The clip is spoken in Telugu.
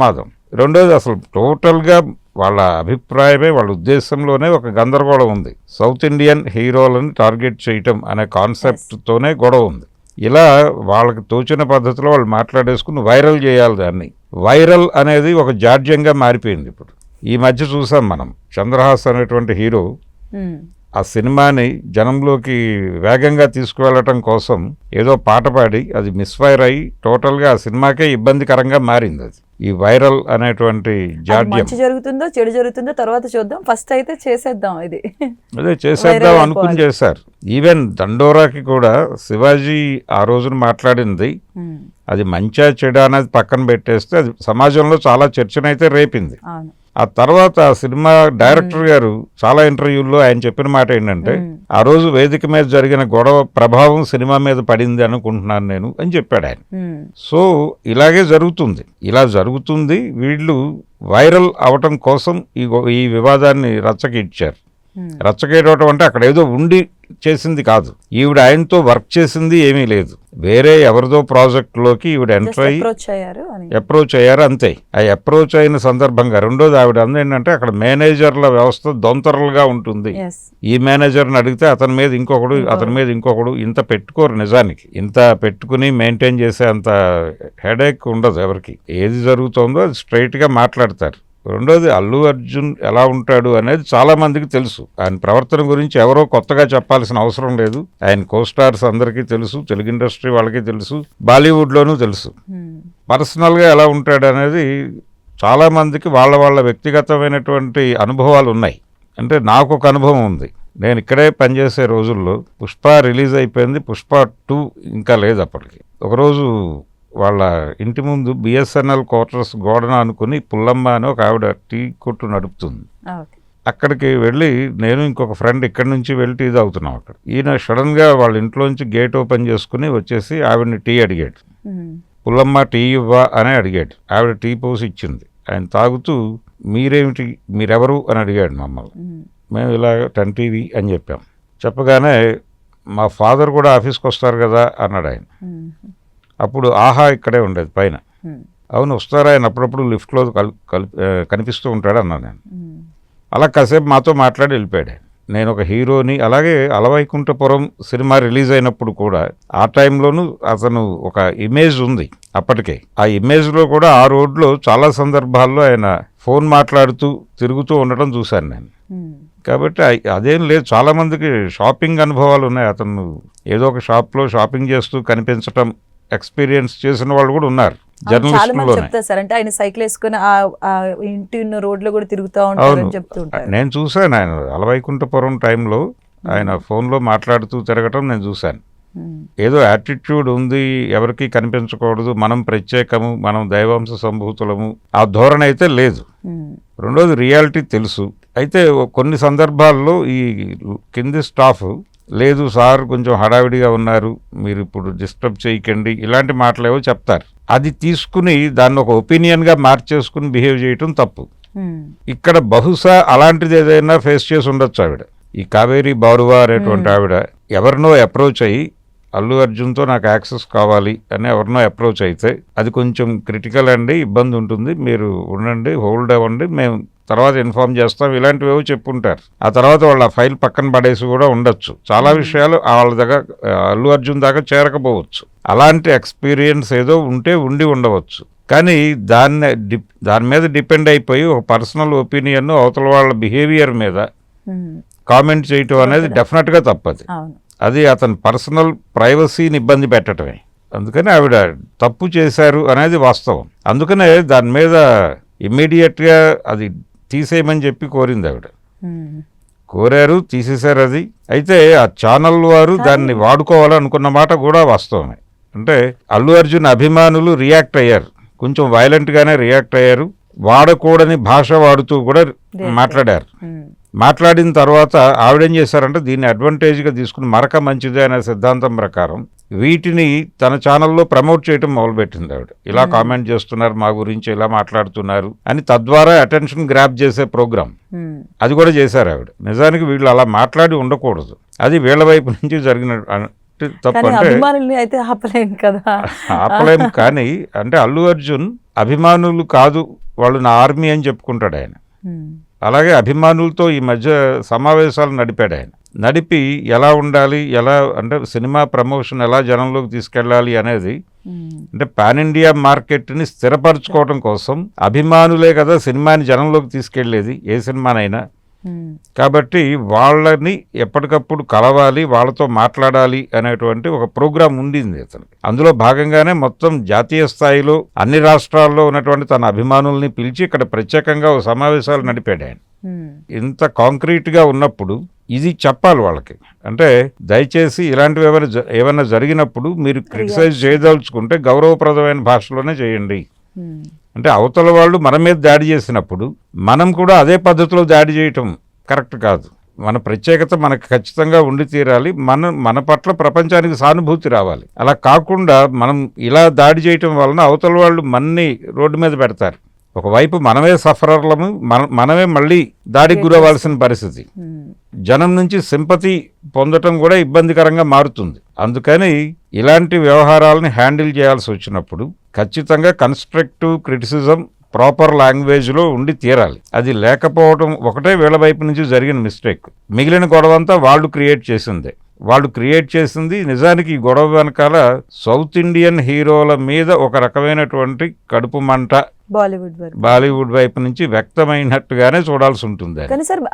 ప్రమాదం. రెండోది అసలు టోటల్గా వాళ్ళ అభిప్రాయమే, వాళ్ళ ఉద్దేశంలోనే ఒక గందరగోళం ఉంది. సౌత్ ఇండియన్ హీరోలను టార్గెట్ చేయటం అనే కాన్సెప్ట్తోనే గొడవ ఉంది. ఇలా వాళ్ళకి తోచిన పద్ధతిలో వాళ్ళు మాట్లాడేసుకుని వైరల్ చేయాలి దాన్ని. వైరల్ అనేది ఒక జాడ్యంగా మారిపోయింది ఇప్పుడు. ఈ మధ్య చూసాం మనం, చంద్రహాస్ అనేటువంటి హీరో ఆ సినిమాని జనంలోకి వేగంగా తీసుకువెళ్ళటం కోసం ఏదో పాట పాడి అది మిస్ఫైర్ అయ్యి టోటల్గా ఆ సినిమాకే ఇబ్బందికరంగా మారింది. అది ఈ వైరల్ అనేటువంటి జాడ్యం. మంచి జరుగుతుందో చెడు జరుగుతుందో తర్వాత చూద్దాం, ఫస్ట్ అయితే చేసేద్దాం. ఇది అదే చేసేద్దాం అనుకుని చేశారు. ఈవెన్ దండోరాకి కూడా శివాజీ ఆ రోజున మాట్లాడింది అది మంచా చెడా అనేది పక్కన పెట్టేస్తే అది సమాజంలో చాలా చర్చనైతే రేపింది. ఆ తర్వాత ఆ సినిమా డైరెక్టర్ గారు చాలా ఇంటర్వ్యూల్లో ఆయన చెప్పిన మాట ఏంటంటే, ఆ రోజు వేదిక మీద జరిగిన గొడవ ప్రభావం సినిమా మీద పడింది అనుకుంటున్నాను నేను అని చెప్పాడు ఆయన. సో ఇలాగే జరుగుతుంది, ఇలా జరుగుతుంది. వీళ్ళు వైరల్ అవటం కోసం ఈ వివాదాన్ని రచ్చకిచ్చారు. రచ్చకేయడం అంటే అక్కడ ఏదో ఉండి చేసింది కాదు, ఈవిడ ఆయనతో వర్క్ చేసింది ఏమీ లేదు, వేరే ఎవరిదో ప్రాజెక్టులోకి ఈవిడ ఎంటర్ అయ్యి అప్రోచ్ అయ్యారు అంతే. ఆ అప్రోచ్ అయిన సందర్భంగా రెండోది ఆవిడ ఏంటంటే అక్కడ మేనేజర్ల వ్యవస్థ దొంతరలుగా ఉంటుంది. ఈ మేనేజర్ని అడిగితే అతని మీద ఇంకొకడు, అతని మీద ఇంకొకడు, ఇంత పెట్టుకోరు. నిజానికి ఇంత పెట్టుకుని మెయింటైన్ చేసే అంత హెడేక్ ఉండదు ఎవరికి. ఏది జరుగుతుందో అది స్ట్రైట్గా మాట్లాడతారు. రెండోది అల్లు అర్జున్ ఎలా ఉంటాడు అనేది చాలా మందికి తెలుసు. ఆయన ప్రవర్తన గురించి ఎవరో కొత్తగా చెప్పాల్సిన అవసరం లేదు. ఆయన కోస్టార్స్ అందరికీ తెలుసు, తెలుగు ఇండస్ట్రీ వాళ్ళకి తెలుసు, బాలీవుడ్లోనూ తెలుసు. పర్సనల్గా ఎలా ఉంటాడు అనేది చాలా మందికి వాళ్ళ వాళ్ళ వ్యక్తిగతమైనటువంటి అనుభవాలు ఉన్నాయి. అంటే నాకు ఒక అనుభవం ఉంది. నేను ఇక్కడే పనిచేసే రోజుల్లో పుష్ప రిలీజ్ అయిపోయింది, పుష్ప 2 ఇంకా లేదు అప్పటికి. ఒకరోజు వాళ్ళ ఇంటి ముందు బిఎస్ఎన్ఎల్ క్వార్టర్స్ గోడన అనుకుని పుల్లమ్మ అని ఒక ఆవిడ టీ కొట్టు నడుపుతుంది. అక్కడికి వెళ్ళి నేను ఇంకొక ఫ్రెండ్ ఇక్కడి నుంచి వెళ్ళి టీ తాగుతున్నాం. అక్కడ ఈయన సడన్గా వాళ్ళ ఇంట్లోంచి గేట్ ఓపెన్ చేసుకుని వచ్చేసి ఆవిడని టీ అడిగాడు. పుల్లమ్మ టీ ఇవ్వా అని అడిగాడు. ఆవిడ టీ పోసి ఇచ్చింది. ఆయన తాగుతూ మీరేమిటి, మీరెవరు అని అడిగాడు మమ్మల్ని. మేము ఇలా 10 టీవీ అని చెప్పాం. చెప్పగానే మా ఫాదర్ కూడా ఆఫీస్కి వస్తారు కదా అన్నాడు ఆయన. అప్పుడు ఆహా ఇక్కడే ఉండేది పైన. అవును వస్తారా, ఆయన అప్పుడప్పుడు లిఫ్ట్లో కనిపిస్తూ ఉంటాడు అన్నాను నేను. అలా కాసేపు మాతో మాట్లాడి వెళ్ళిపోయాడు. నేను ఒక హీరోని. అలాగే అలవైకుంఠపురం సినిమా రిలీజ్ అయినప్పుడు కూడా ఆ టైంలోనూ అతను ఒక ఇమేజ్ ఉంది అప్పటికే. ఆ ఇమేజ్లో కూడా ఆ రోడ్లో చాలా సందర్భాల్లో ఆయన ఫోన్ మాట్లాడుతూ తిరుగుతూ ఉండటం చూశాను నేను. కాబట్టి అదేం లేదు, చాలా మందికి షాపింగ్ అనుభవాలు ఉన్నాయి. అతను ఏదో ఒక షాప్లో షాపింగ్ చేస్తూ కనిపించటం ఎక్స్పీరియన్స్ చేసిన వాళ్ళు కూడా ఉన్నారు. అంటే ఆయన సైకిల్ వేసుకుని ఇంటి ఉన్న రోడ్లో కూడా తిరుగుతూ ఉంటారు చెప్తూ ఉంటారు. నేను చూశాను ఆయన అలవైకుంఠపురం టైంలో ఆయన ఫోన్లో మాట్లాడుతూ తిరగటం నేను చూశాను. ఏదో యాటిట్యూడ్ ఉంది, ఎవరికి కనిపించకూడదు, మనం ప్రత్యేకము, మనం దైవాంశ సంభూతులము, ఆ ధోరణి అయితే లేదు. రెండోది రియాలిటీ తెలుసు. అయితే కొన్ని సందర్భాల్లో ఈ కింది స్టాఫ్ లేదు సార్ కొంచెం హడావిడిగా ఉన్నారు, మీరు ఇప్పుడు డిస్టర్బ్ చేయకండి, ఇలాంటి మాటలేవో చెప్తారు. అది తీసుకుని దాన్ని ఒక ఒపీనియన్గా మార్చేసుకుని బిహేవ్ చేయటం తప్పు. ఇక్కడ బహుశా అలాంటిది ఏదైనా ఫేస్ చేసి ఉండొచ్చు ఆవిడ. ఈ కావేరీ బారువా అనేటువంటి ఆవిడ ఎవరినో అప్రోచ్ అయ్యి అల్లు అర్జున్తో నాకు యాక్సెస్ కావాలి అని ఎవరినో అప్రోచ్ అయితే అది కొంచెం క్రిటికల్ అండి, ఇబ్బంది ఉంటుంది, మీరు ఉండండి, హోల్డ్ అవ్వండి, మేము తర్వాత ఇన్ఫార్మ్ చేస్తాం, ఇలాంటివేవో చెప్పుంటారు. ఆ తర్వాత వాళ్ళ ఫైల్ పక్కన పడేసి కూడా ఉండొచ్చు. చాలా విషయాలు వాళ్ళ దగ్గర అల్లు అర్జున్ దాకా చేరకపోవచ్చు. అలాంటి ఎక్స్పీరియన్స్ ఏదో ఉండి ఉండవచ్చు. కానీ దాని మీద డిపెండ్ అయిపోయి ఒక పర్సనల్ ఒపీనియన్ అవతల వాళ్ళ బిహేవియర్ మీద కామెంట్ చేయటం అనేది డెఫినెట్గా తప్పది. అది అతని పర్సనల్ ప్రైవసీని ఇబ్బంది పెట్టడమే. అందుకని ఆవిడ తప్పు చేశారు అనేది వాస్తవం. అందుకనే దాని మీద ఇమ్మీడియట్గా అది తీసేయమని చెప్పి కోరింది ఆవిడ. కోరారు, తీసేశారు. అది అయితే ఆ ఛానల్ వారు దాన్ని వాడుకోవాలనుకున్న మాట కూడా వాస్తవమే. అంటే అల్లు అర్జున్ అభిమానులు రియాక్ట్ అయ్యారు, కొంచెం వైలెంట్గానే రియాక్ట్ అయ్యారు. వాడకూడని భాష వాడుతూ కూడా మాట్లాడారు. మాట్లాడిన తర్వాత ఆవిడేం చేశారంటే దీన్ని అడ్వాంటేజ్గా తీసుకుని మరక మంచిదే అనే సిద్ధాంతం ప్రకారం వీటిని తన ఛానల్లో ప్రమోట్ చేయటం మొదలుపెట్టింది ఆవిడ. ఇలా కామెంట్ చేస్తున్నారు మా గురించి, ఇలా మాట్లాడుతున్నారు అని, తద్వారా అటెన్షన్ గ్రాప్ చేసే ప్రోగ్రామ్ అది కూడా చేశారు ఆవిడ. నిజానికి వీళ్ళు అలా మాట్లాడి ఉండకూడదు, అది వీళ్ళ వైపు నుంచి జరిగిన తప్పు. అంటే ఆపలేం. కానీ అంటే అల్లు అర్జున్ అభిమానులు కాదు, వాళ్ళు నా ఆర్మీ అని చెప్పుకుంటాడు ఆయన. అలాగే అభిమానులతో ఈ మధ్య సమావేశాలు నడిపాడు ఆయన. నడిపి ఎలా ఉండాలి, ఎలా అంటే సినిమా ప్రమోషన్ ఎలా జనంలోకి తీసుకెళ్ళాలి అనేది, అంటే పాన్ ఇండియా మార్కెట్ని స్థిరపరచుకోవడం కోసం అభిమానులే కదా సినిమాని జనంలోకి తీసుకెళ్లేది, ఏ సినిమానైనా. కాబట్టి వాళ్ళని ఎప్పటికప్పుడు కలవాలి, వాళ్ళతో మాట్లాడాలి అనేటువంటి ఒక ప్రోగ్రాం ఉండింది అతనికి. అందులో భాగంగానే మొత్తం జాతీయ స్థాయిలో అన్ని రాష్ట్రాల్లో ఉన్నటువంటి తన అభిమానుల్ని పిలిచి ఇక్కడ ప్రత్యేకంగా ఒక సమావేశాలు నడిపాడు ఆయన. ఇంత కాంక్రీట్గా ఉన్నప్పుడు ఇది చెప్పాలి వాళ్ళకి. అంటే దయచేసి ఇలాంటివి ఏమైనా జరిగినప్పుడు మీరు క్రిటిసైజ్ చేయదలుచుకుంటే గౌరవప్రదమైన భాషలోనే చేయండి. అంటే అవతల వాళ్ళు మన మీద దాడి చేసినప్పుడు మనం కూడా అదే పద్ధతిలో దాడి చేయటం కరెక్ట్ కాదు. మన ప్రత్యేకత మనకు ఖచ్చితంగా ఉండి తీరాలి. మన పట్ల ప్రపంచానికి సానుభూతి రావాలి. అలా కాకుండా మనం ఇలా దాడి చేయటం వలన అవతల వాళ్ళు మన్ని రోడ్డు మీద పెడతారు. ఒకవైపు మనమే సఫరర్లము, మనమే మళ్ళీ దాడికి గురవ్వాల్సిన పరిస్థితి. జనం నుంచి సింపతి పొందటం కూడా ఇబ్బందికరంగా మారుతుంది. అందుకని ఇలాంటి వ్యవహారాలని హ్యాండిల్ చేయాల్సి వచ్చినప్పుడు ఖచ్చితంగా కన్స్ట్రక్టివ్ క్రిటిసిజం ప్రాపర్ లాంగ్వేజ్లో ఉండి తీరాలి. అది లేకపోవడం ఒకటే వీళ్ళ వైపు నుంచి జరిగిన మిస్టేక్. మిగిలిన గొడవంతా వాళ్ళు క్రియేట్ చేసిందే. వాళ్ళు క్రియేట్ చేసింది నిజానికి ఈ గొడవ వెనకాల సౌత్ ఇండియన్ హీరోల మీద ఒక రకమైనటువంటి కడుపు మంట బాలీవుడ్ వైపు నుంచి వ్యక్తమైనట్టుగానే చూడాల్సి ఉంటుంది. కానీ సార్